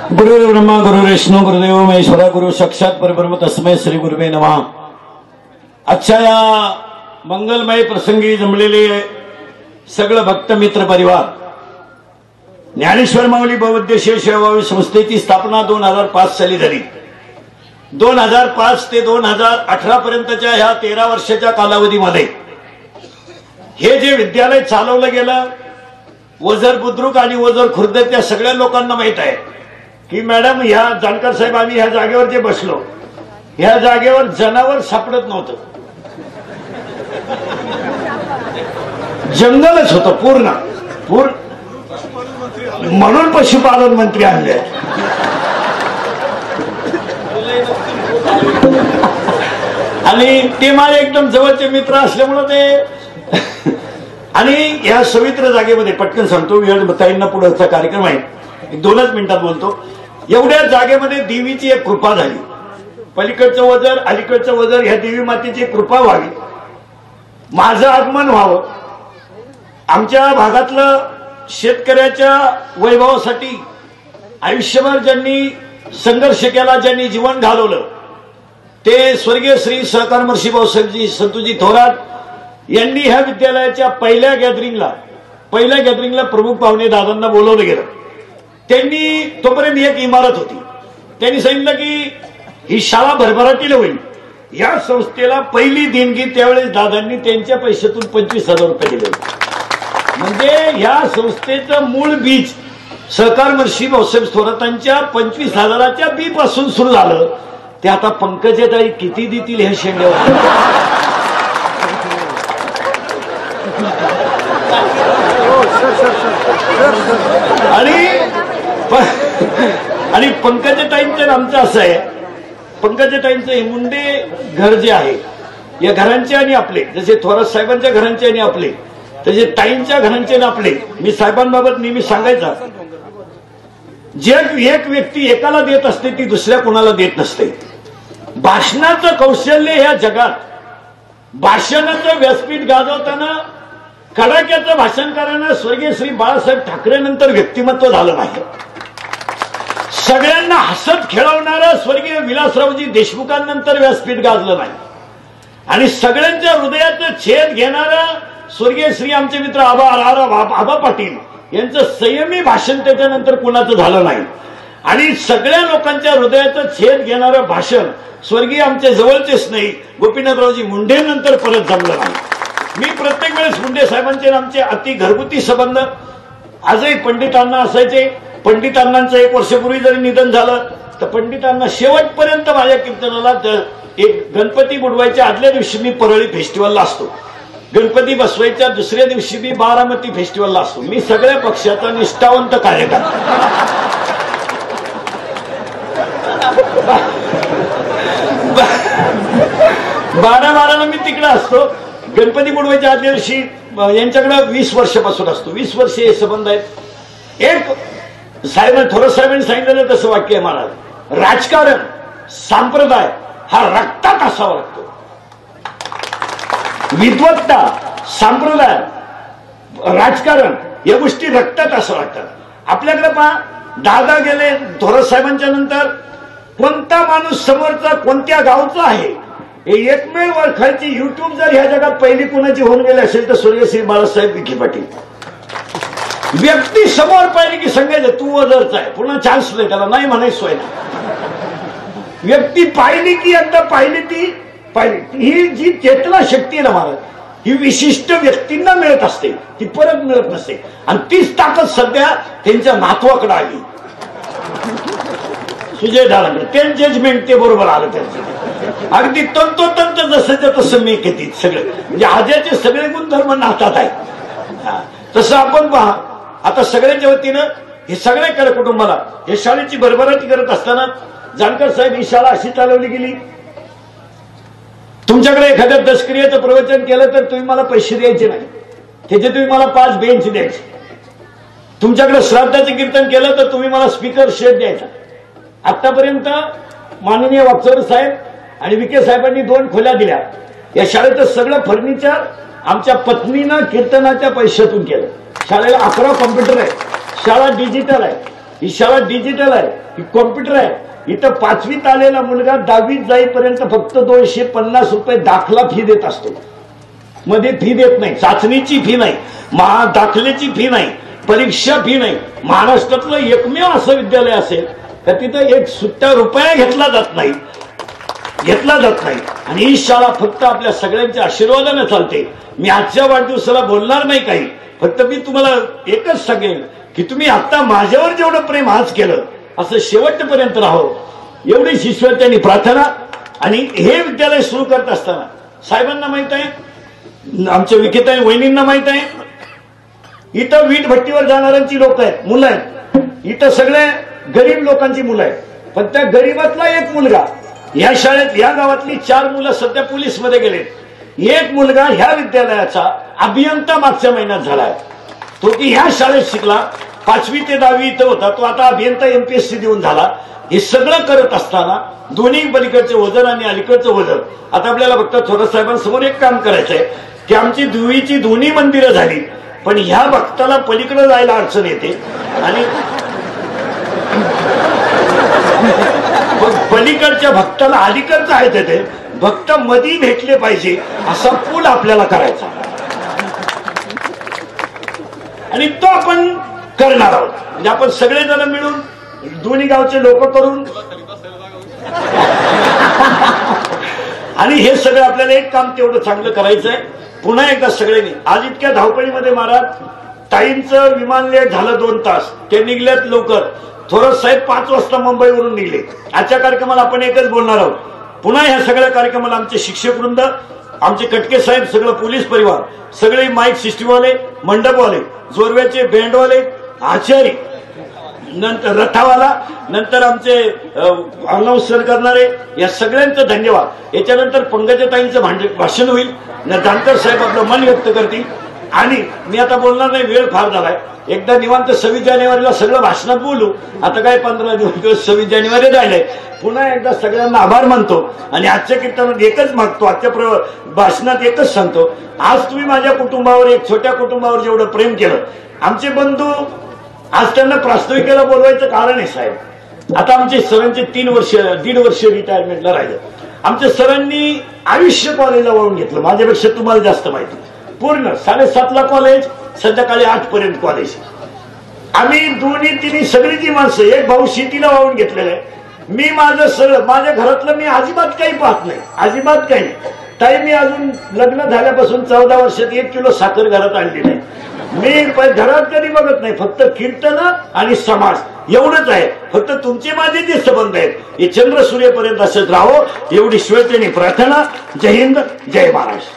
गुरु ब्रह्मा गुरु विष्णू गुरुदेव महेश्वरा गुरु साक्षात परब्रह्म तस्मै श्री गुरुवे नमः। आजच्या या मंगलमय प्रसंगी जमलेले सगळं भक्त मित्र परिवार, ज्ञानेश्वर माऊली बहुउद्देशीय सेवाभावी संस्थेची स्थापना 2005 साली झाली। 2005 ते 2018 पर्यंतच्या ह्या 13 वर्षाच्या कालावधीमध्ये हे जे विद्यालय चालवलं गेलं, वजर बुद्रुक आणि वजर खुर्द त्या सगळ्या लोकांना माहित आहे की मॅडम ह्या जानकर साहेब आम्ही ह्या जागेवर जे बसलो, ह्या जागेवर जनावर सापडत नव्हतं, जंगलच होतं पूर्ण म्हणून पशुपालन मंत्री आणले। आणि ते माझे एकदम जवळचे मित्र असल्यामुळे ते आणि या पवित्र जागेमध्ये पटकन सांगतो, वेळ ताईंना पुढचा कार्यक्रम आहे, 2च मिनिटात बोलतो। एवढ्या जागेमध्ये देवीची एक कृपा झाली, पलीकडचं वजर अलीकडचं वजर ह्या देवी मातेची कृपा व्हावी, माझं आगमन व्हावं, आमच्या भागातलं शेतकऱ्याच्या वैभवासाठी आयुष्यभर ज्यांनी संघर्ष केला, ज्यांनी जीवन घालवलं, ते स्वर्गीय श्री सहकार महर्षी भाऊसाहेबजी संतोजी थोरात यांनी ह्या विद्यालयाच्या पहिल्या गॅदरिंगला प्रमुख पाहुणे दादांना बोलवलं गेलं। त्यांनी तोपर्यंत एक इमारत होती, त्यांनी सांगितलं की ही शाळा भरभराटीला होईल, या संस्थेला पहिली देणगी त्यावेळेस दादांनी त्यांच्या पैशातून 25,000 रुपये दिले। म्हणजे या संस्थेचं मूळ बीज सहकार महर्षी भाऊसाहेब थोरातांच्या 25,000च्या बी पासून सुरू झालं। ते आता पंकजाताई किती देतील हे शेंड्यावर, आणि पंकजाताईंचं आमचं असं आहे, पंकजाताईंचं हे मुंडे घर जे आहे या घरांचे आणि आपले, जसे थोरात साहेबांच्या घरांचे आणि आपले, तसे ताईंच्या घरांचे आणि आपले, मी साहेबांबाबत नेहमी सांगायचा, जे एक व्यक्ती एकाला देत असते ती दुसऱ्या कोणाला देत नसते। भाषणाचं कौशल्य ह्या जगात, भाषणाचं व्यासपीठ गाजवताना कडाक्याचं भाषण करताना स्वर्गीय श्री बाळासाहेब ठाकरे नंतर व्यक्तिमत्व झालं नाही। सगळ्यांना हसत खेळवणारं स्वर्गीय विलासरावजी देशमुखांनंतर व्यासपीठ गाजलं नाही। आणि सगळ्यांच्या हृदयाचं छेद घेणारं स्वर्गीय श्री आमचे मित्र आबा पाटील यांचं संयमी भाषण त्याच्यानंतर कुणाचं झालं नाही। आणि सगळ्या लोकांच्या हृदयाचं छेद घेणारं भाषण स्वर्गीय आमचे जवळचेच नाही गोपीनाथरावजी मुंडे नंतर परत जमलं नाही। मी प्रत्येक वेळेस मुंडे साहेबांचे आमचे अति घरगुती संबंध आजही पंडितांना असायचे। पंडितांनांचं 1 वर्षापूर्वी जरी निधन झालं तर पंडितांना शेवटपर्यंत माझ्या कीर्तनाला एक गणपती बुडवायच्या आदल्या दिवशी मी परळी फेस्टिवलला असतो, गणपती बसवायच्या दुसऱ्या दिवशी मी बारामती फेस्टिवलला असतो। मी सगळ्या पक्षाचा निष्ठावंत कार्यकर्ता, 12 मी तिकडे असतो। गणपती बुडवायच्या आदल्या दिवशी यांच्याकडे 20 वर्षापासून असतो, 20 वर्ष हे संबंध आहेत। एक साहेब थोरात साहेबांनी सांगितलेलं तसं वाक्य आहे महाराज, राजकारण संप्रदाय हा रक्तात असावा लागतो, विद्वत्ता संप्रदाय राजकारण या गोष्टी रक्तात असं वाटतात। आपल्याकडे पहा, दादा गेले थोरात साहेबांच्या नंतर कोणता माणूस समोरचा कोणत्या गावचा आहे हे एकमेव ओळखायची युट्यूब जर ह्या जगात पहिली कोणाची होऊन गेली असेल तर स्वर्गीय श्री बाळासाहेब विखे पाटील। व्यक्ती समोर पाहिली की सांगायचं तू वजरचा आहे, पुन्हा चान्स नाही त्याला, नाही म्हणायचं सोय ना। व्यक्ती पाहिली की एकदा पाहिली ती पाहिली, ही जी चेतना शक्ती आहे ना महाराज, ही विशिष्ट व्यक्तींना मिळत असते, ती परत मिळत नसते। आणि तीच ताकद सध्या त्यांच्या नातवाकडे आली, सुजय दादाकडे, ते जजमेंट ते बरोबर आलं त्यांचं, अगदी तंतोतंत जसं तसं मी घेते सगळे, म्हणजे आज्याचे सगळे गुणधर्म नातात आहे। तसं आपण पहा, आता सगळ्यांच्या वतीनं हे सगळ्या कुटुंबाला हे शाळेची भरभराटी करत असताना जानकर साहेब ही शाळा अशी चालवली गेली, तुमच्याकडे एखाद्या दशक्रियेचं प्रवचन केलं तर तुम्ही मला पैसे द्यायचे नाही, त्याचे तुम्ही मला 5 बेंच द्यायचे, तुमच्याकडे श्राद्धाचे कीर्तन केलं तर तुम्ही मला स्पीकर शेट द्यायचा। आतापर्यंत माननीय वागचौरे साहेब आणि विखे साहेबांनी 2 खोल्या दिल्या, या शाळेचं सगळं फर्निचर आमच्या पत्नीनं कीर्तनाच्या पैशातून केलं। शाळेला 11 कॉम्प्युटर आहे, शाळा डिजिटल आहे, ही शाळा डिजिटल आहे, ही कॉम्प्युटर आहे. इथं 5वीत आलेला मुलगा 10वीत जाईपर्यंत फक्त 250 रुपये दाखला फी देत असतो. मध्ये फी देत नाही, चाचणीची फी नाही, दाखल्याची फी नाही, परीक्षा फी नाही. महाराष्ट्रातलं एकमेव असं विद्यालय असेल का तिथं एक सुट्टा रुपया घेतला जात नाही. आणि ही शाळा फक्त आपल्या सगळ्यांच्या आशीर्वादाने चालते. मी आजच्या वाढदिवसाला बोलणार नाही काही, फक्त मी तुम्हाला एकच सांगेन की तुम्ही आता माझ्यावर जेवढं प्रेम आज केलं असं शेवटपर्यंत राहावं, एवढी ईश्वराची प्रार्थना. आणि हे विद्यालय सुरू करत असताना साहेबांना माहित आहे, आमच्या विखेताई वहिनींना माहित आहे, इथं वीट भट्टीवर जाणाऱ्यांची लोक आहेत, मुलं आहेत. इथं सगळे गरीब लोकांची मुलं आहेत. पण त्या गरीबातला एक मुलगा या शाळेत, या गावातली 4 मुलं सध्या पोलीस मध्ये गेलेत. एक मुलगा ह्या विद्यालयाचा अभियंता मागच्या महिन्यात झालाय. तो की ह्या शाळेत शिकला, 5वी ते 10वी इथं होता, तो आता अभियंता MPSC देऊन झाला. हे सगळं करत असताना दोन्ही पलीकडचे वजन आणि अलीकडचं वजन. आता आपल्याला फक्त थोरात साहेबांसमोर एक काम करायचंय की आमची देवीची दोन्ही मंदिरं झाली, पण ह्या भक्ताला पलीकडे जायला अडचण येते आणि पलीकडच्या भक्ताला अलीकडचं आहे ते भक्त मधी भेटले पाहिजे असा पूल आपल्याला करायचा आणि तो आपण करणार आहोत. म्हणजे आपण सगळेजण मिळून दोन्ही गावचे लोक करून आणि हे सगळं आपल्याला एक काम तेवढं चांगलं करायचंय. पुन्हा एकदा सगळ्यांनी आज इतक्या धावपळीमध्ये महाराज ताईंचं विमान लेट झालं 2 तास, ते निघल्यात लवकर. थोरात साहेब 5 वाजता मुंबईवरून निघले. आजच्या कार्यक्रमाला आपण एकच बोलणार आहोत. पुन्हा ह्या सगळ्या कार्यक्रमाला आमचे शिक्षक वृंद, आमचे कटके साहेब, सगळं पोलीस परिवार, सगळे माईक सिस्टीमवाले, मंडपवाले, जोरव्याचे बँडवाले, आचारी, नंतर रथावाला, नंतर आमचे अनाउन्सर करणारे, या सगळ्यांचं धन्यवाद. याच्यानंतर पंकजाताईंचं भाषण होईल, जानकर साहेब आपलं मन व्यक्त करतील. आणि मी आता बोलणार नाही, वेळ फार झालाय. एकदा निवांत 26 जानेवारीला सगळं भाषणात बोलू. आता काय 15 दिवस 26 जानेवारी राहिले. पुन्हा एकदा सगळ्यांना आभार मानतो आणि आजच्या कीर्तनात एकच मागतो, आजच्या भाषणात एकच सांगतो, आज तुम्ही माझ्या कुटुंबावर, एक छोट्या कुटुंबावर जेवढं प्रेम केलं, आमचे बंधू आज त्यांना प्रास्ताविकेला बोलवायचं कारण आहे साहेब. आता आमचे सरांचे 1.5 वर्ष रिटायरमेंटला राहिले. आमच्या सरांनी आयुष्य कॉलेजला वाहून घेतलं. माझ्यापेक्षा तुम्हाला जास्त माहिती. पूर्ण 7:30ला कॉलेज, संध्याकाळी 8 पर्यंत कॉलेज. आम्ही दोन्ही तिन्ही सगळी ती माणसं, एक भाऊ शेतीला वाहून घेतलेलं आहे. मी माझं सगळं, माझ्या घरातलं मी अजिबात काही पाहत नाही, अजिबात काही नाही. ताई मी अजून लग्न झाल्यापासून 14 वर्षात 1 किलो साखर घरात आणली नाही. मी घरात कधी बघत नाही, फक्त कीर्तन आणि समाज एवढंच आहे. फक्त तुमचे माझे जे संबंध आहेत हे चंद्र सूर्यपर्यंत असंच राहो, एवढी श्वेतेने प्रार्थना. जय हिंद, जय महाराष्ट्र.